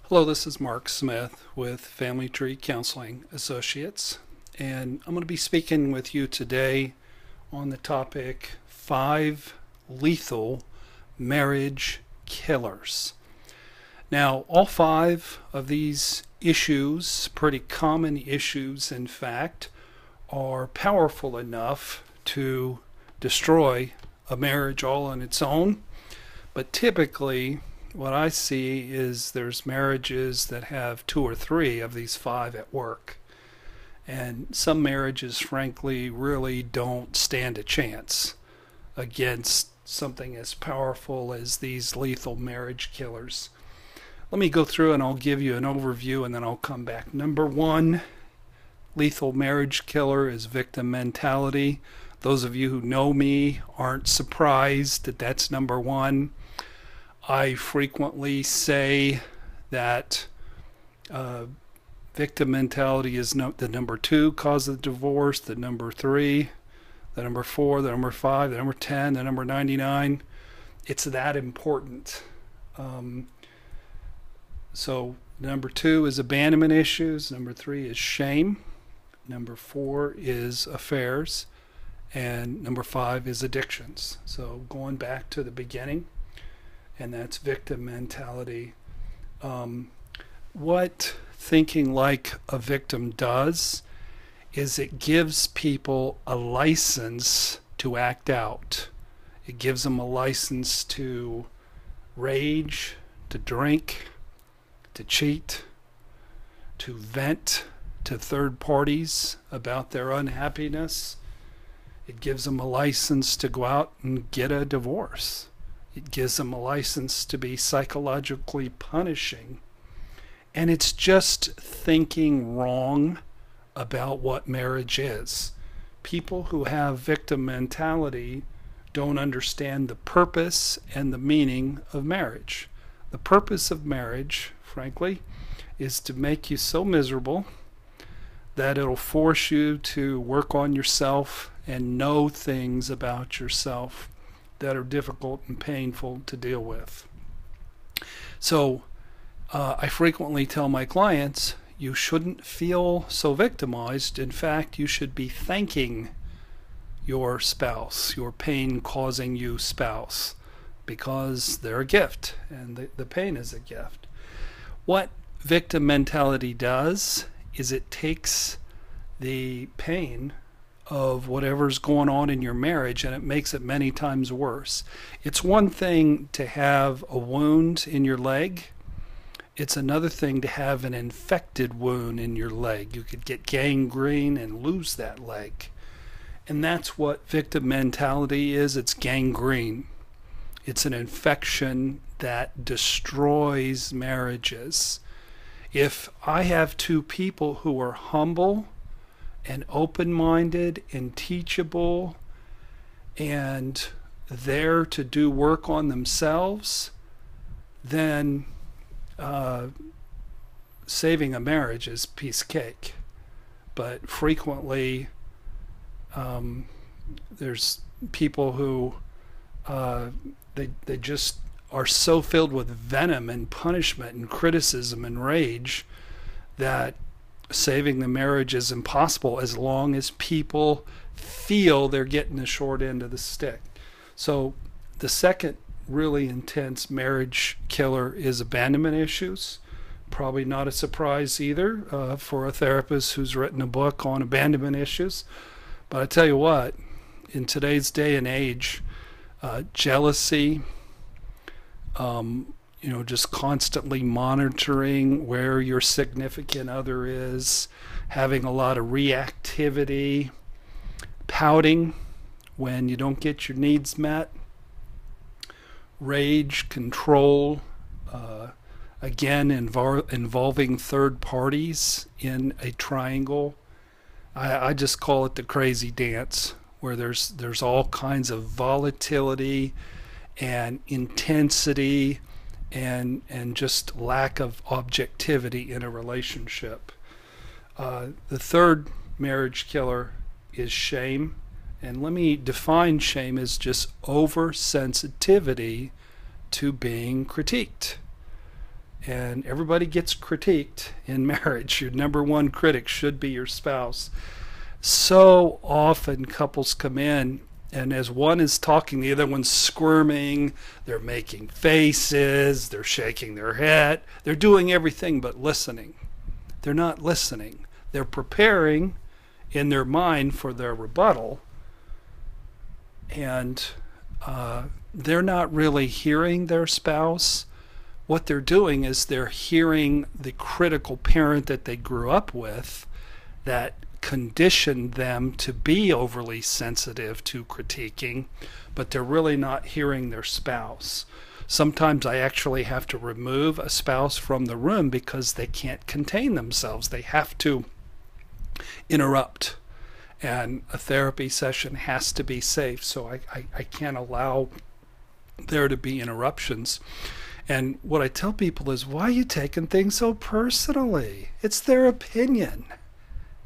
Hello, this is Mark Smith with Family Tree Counseling Associates, and I'm going to be speaking with you today on the topic 5 lethal marriage killers. Now, all 5 of these issues, pretty common issues in fact, are powerful enough to destroy a marriage all on its own, but typically what I see is there's marriages that have 2 or 3 of these 5 at work. And some marriages, frankly, really don't stand a chance against something as powerful as these lethal marriage killers. Let me go through and I'll give you an overview and then I'll come back. Number 1 lethal marriage killer is victim mentality. Those of you who know me aren't surprised that that's number 1. I frequently say that victim mentality is the number 2 cause of divorce, the number 3, the number 4, the number 5, the number 10, the number 99. It's that important. So number 2 is abandonment issues, number 3 is shame, number 4 is affairs, and number 5 is addictions. So going back to the beginning, and that's victim mentality. What thinking like a victim does is it gives people a license to act out. It gives them a license to rage, to drink, to cheat, to vent to third parties about their unhappiness. It gives them a license to go out and get a divorce. It gives them a license to be psychologically punishing. And it's just thinking wrong about what marriage is. People who have victim mentality don't understand the purpose and the meaning of marriage. The purpose of marriage, frankly, is to make you so miserable that it'll force you to work on yourself and know things about yourself that are difficult and painful to deal with. So I frequently tell my clients, you shouldn't feel so victimized. In fact, you should be thanking your spouse, your pain-causing you spouse, because they're a gift, and the pain is a gift. What victim mentality does is it takes the pain of whatever's going on in your marriage and it makes it many times worse. It's one thing to have a wound in your leg. It's another thing to have an infected wound in your leg. You could get gangrene and lose that leg. And that's what victim mentality is. It's gangrene. It's an infection that destroys marriages. If I have 2 people who are humble and open-minded and teachable and there to do work on themselves, then saving a marriage is piece of cake. But frequently there's people who they just are so filled with venom and punishment and criticism and rage that saving the marriage is impossible as long as people feel they're getting the short end of the stick. So the second really intense marriage killer is abandonment issues. Probably not a surprise either for a therapist who's written a book on abandonment issues. But I tell you what, in today's day and age, jealousy, just constantly monitoring where your significant other is, having a lot of reactivity, pouting when you don't get your needs met, rage, control, again involving third parties in a triangle. I just call it the crazy dance, where there's all kinds of volatility and intensity and just lack of objectivity in a relationship. The third marriage killer is shame. And let me define shame as just oversensitivity to being critiqued. And everybody gets critiqued in marriage. Your number one critic should be your spouse. So often couples come in, and as one is talking, the other one's squirming, they're making faces, they're shaking their head, they're doing everything but listening. They're not listening. They're preparing in their mind for their rebuttal, and they're not really hearing their spouse. What they're doing is they're hearing the critical parent that they grew up with that conditioned them to be overly sensitive to critiquing, but they're really not hearing their spouse. Sometimes I actually have to remove a spouse from the room because they can't contain themselves. They have to interrupt. And a therapy session has to be safe, so I can't allow there to be interruptions. And what I tell people is, why are you taking things so personally? It's their opinion.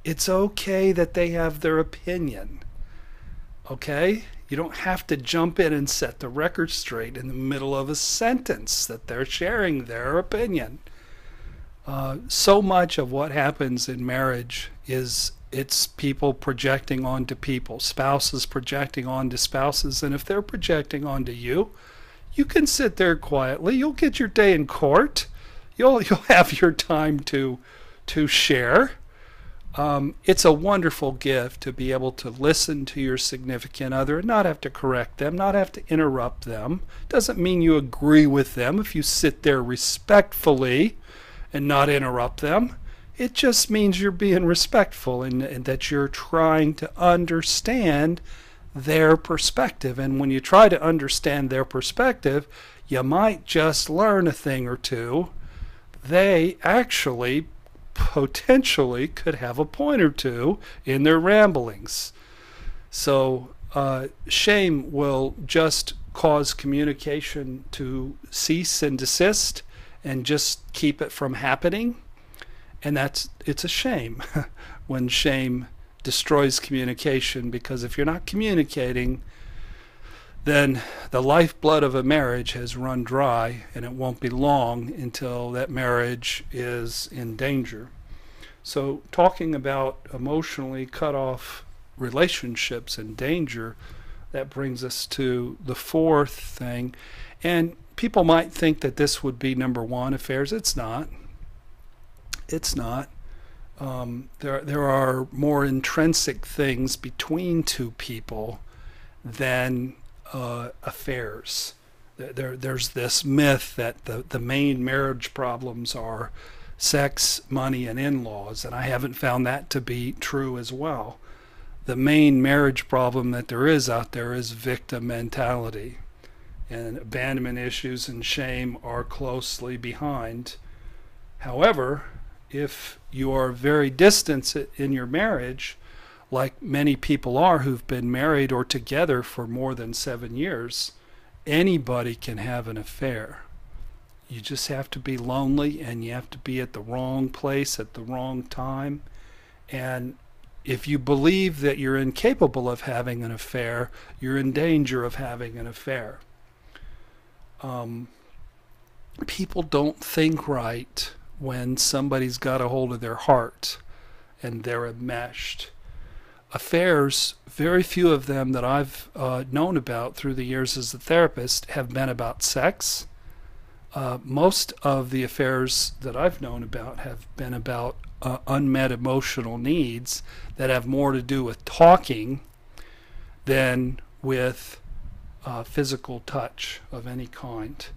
It's okay that they have their opinion. Okay? You don't have to jump in and set the record straight in the middle of a sentence that they're sharing their opinion. So much of what happens in marriage is it's people projecting onto people, spouses projecting onto spouses, and if they're projecting onto you, you can sit there quietly. You'll get your day in court. You'll have your time to share. It's a wonderful gift to be able to listen to your significant other and not have to correct them, not have to interrupt them. Doesn't mean you agree with them if you sit there respectfully and not interrupt them. It just means you're being respectful and that you're trying to understand their perspective. And when you try to understand their perspective, you might just learn a thing or two. They actually potentially could have a point or two in their ramblings. So shame will just cause communication to cease and desist and just keep it from happening. And it's a shame when shame destroys communication, because if you're not communicating, then the lifeblood of a marriage has run dry, and it won't be long until that marriage is in danger. So talking about emotionally cut off relationships and danger, that brings us to the fourth thing. And people might think that this would be number one, affairs. It's not. It's not. There are more intrinsic things between two people than affairs. There's this myth that the main marriage problems are sex, money, and in-laws, and I haven't found that to be true as well. The main marriage problem that there is out there is victim mentality, and abandonment issues and shame are closely behind. However, if you are very distant in your marriage, like many people are who've been married or together for more than 7 years, anybody can have an affair. You just have to be lonely, and you have to be at the wrong place at the wrong time. And if you believe that you're incapable of having an affair, you're in danger of having an affair. People don't think right when somebody's got a hold of their heart and they're enmeshed. Affairs, very few of them that I've known about through the years as a therapist have been about sex. Most of the affairs that I've known about have been about unmet emotional needs that have more to do with talking than with physical touch of any kind.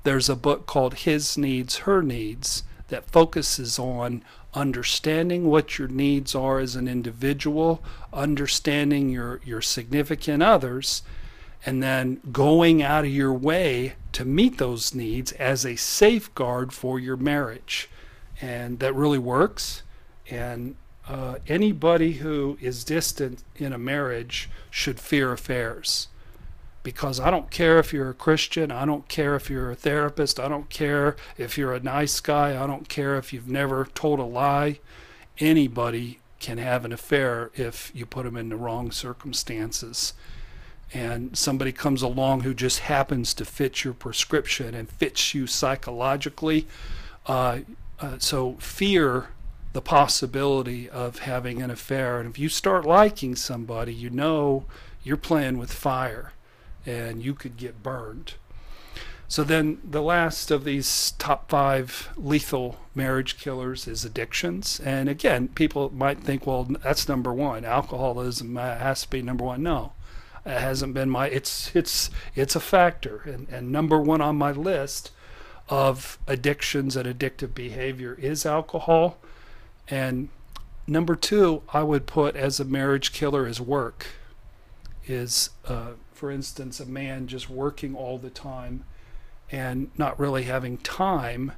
There's a book called His Needs, Her Needs that focuses on understanding what your needs are as an individual, understanding your significant others, and then going out of your way to meet those needs as a safeguard for your marriage. And that really works. And anybody who is distant in a marriage should fear affairs. Because I don't care if you're a Christian, I don't care if you're a therapist, I don't care if you're a nice guy, I don't care if you've never told a lie. Anybody can have an affair if you put them in the wrong circumstances. And somebody comes along who just happens to fit your prescription and fits you psychologically, So fear the possibility of having an affair. And if you start liking somebody, you know you're playing with fire and you could get burned. So then the last of these top 5 lethal marriage killers is addictions. And again, people might think, well, that's number 1. Alcoholism has to be number 1. No, it hasn't been it's a factor. And number 1 on my list of addictions and addictive behavior is alcohol. And number 2, I would put as a marriage killer is work. Is, for instance, a man just working all the time and not really having time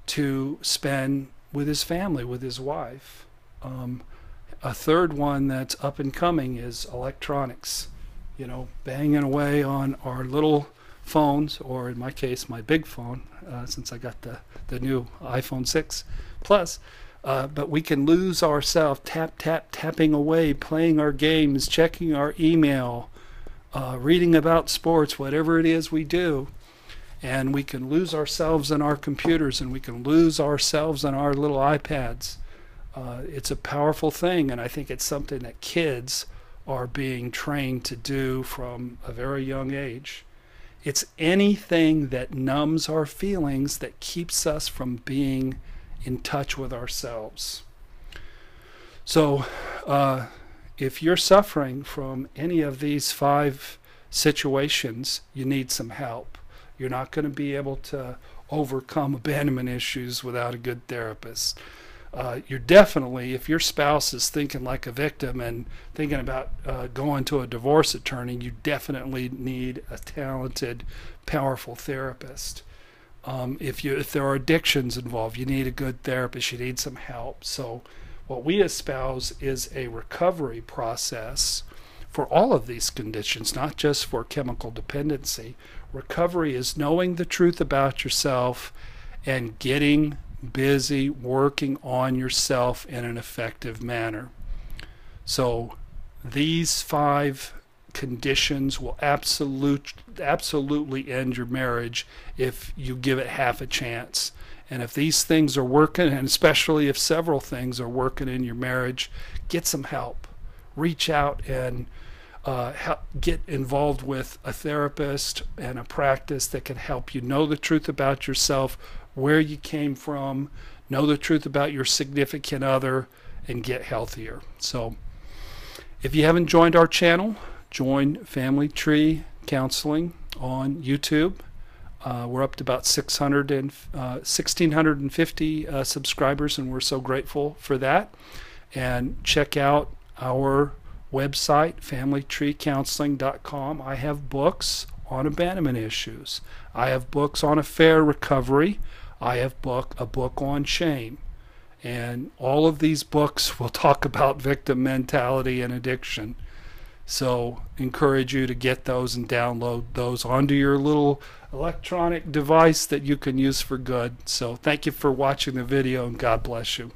to spend with his family, with his wife. A third one that's up and coming is electronics. You know, banging away on our little phones, or in my case, my big phone, since I got the new iPhone 6 Plus. But we can lose ourselves tapping away, playing our games, checking our email, reading about sports, whatever it is we do. And we can lose ourselves in our computers, and we can lose ourselves in our little iPads. It's a powerful thing, and I think it's something that kids are being trained to do from a very young age. It's anything that numbs our feelings, that keeps us from being in touch with ourselves. So if you're suffering from any of these 5 situations, you need some help. You're not going to be able to overcome abandonment issues without a good therapist. You're definitely, if your spouse is thinking like a victim and thinking about going to a divorce attorney, you definitely need a talented, powerful therapist. If there are addictions involved, you need a good therapist. You need some help. So what we espouse is a recovery process for all of these conditions, not just for chemical dependency. Recovery is knowing the truth about yourself and getting busy working on yourself in an effective manner. So these 5 conditions will absolutely end your marriage if you give it half a chance. And if these things are working, and especially if several things are working in your marriage, get some help. Reach out and get involved with a therapist and a practice that can help you know the truth about yourself, where you came from, know the truth about your significant other, and get healthier. So if you haven't joined our channel, join Family Tree Counseling on YouTube. We're up to about 1,650 subscribers, and we're so grateful for that. And check out our website, familytreecounseling.com. I have books on abandonment issues. I have books on affair recovery. I have a book on shame. And all of these books will talk about victim mentality and addiction. So encourage you to get those and download those onto your little electronic device that you can use for good. So thank you for watching the video, and God bless you.